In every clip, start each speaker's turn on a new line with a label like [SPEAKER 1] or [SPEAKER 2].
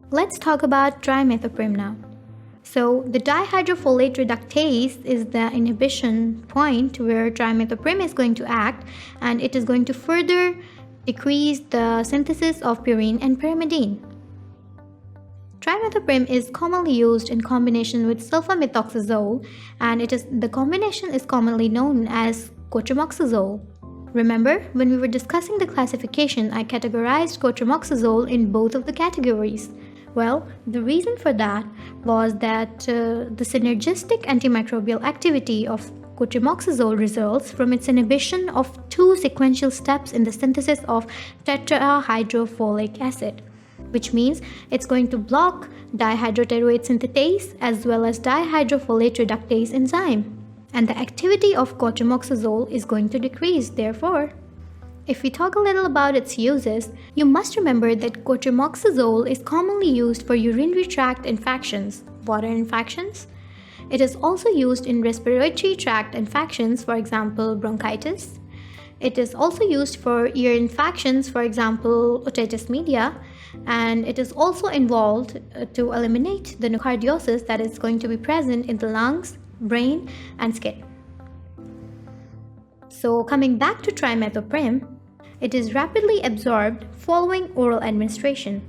[SPEAKER 1] Let's talk about trimethoprim now. So the dihydrofolate reductase is the inhibition point where trimethoprim is going to act, and it is going to further decrease the synthesis of purine and pyrimidine. Trimethoprim is commonly used in combination with sulfamethoxazole, and the combination is commonly known as cotrimoxazole. Remember, when we were discussing the classification, I categorized cotrimoxazole in both of the categories. Well, the reason for that was that the synergistic antimicrobial activity of cotrimoxazole results from its inhibition of two sequential steps in the synthesis of tetrahydrofolic acid, which means it's going to block dihydroteroate synthetase as well as dihydrofolate reductase enzyme, and the activity of cotrimoxazole is going to decrease, therefore. If we talk a little about its uses, you must remember that cotrimoxazole is commonly used for urinary tract infections, water infections. It is also used in respiratory tract infections, for example, bronchitis. It is also used for ear infections, for example, otitis media, and it is also involved to eliminate the nocardiosis that is going to be present in the lungs, brain, and skin. So coming back to trimethoprim, it is rapidly absorbed following oral administration.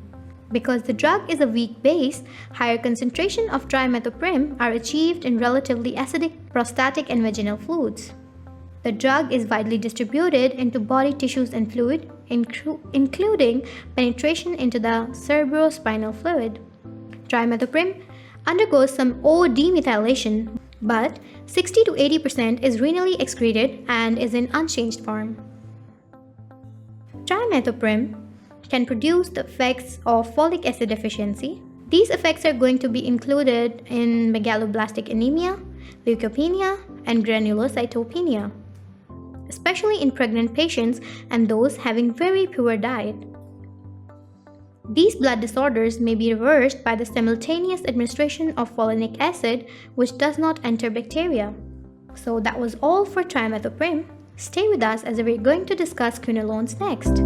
[SPEAKER 1] Because the drug is a weak base, higher concentration of trimethoprim are achieved in relatively acidic prostatic and vaginal fluids. The drug is widely distributed into body tissues and fluid, including penetration into the cerebrospinal fluid. Trimethoprim undergoes some O-demethylation, but 60 to 80% is renally excreted and is in unchanged form. Trimethoprim can produce the effects of folic acid deficiency. These effects are going to be included in megaloblastic anemia, leukopenia, and granulocytopenia, especially in pregnant patients and those having very poor diet. These blood disorders may be reversed by the simultaneous administration of folinic acid, which does not enter bacteria. So that was all for trimethoprim. Stay with us as we're going to discuss quinolones next.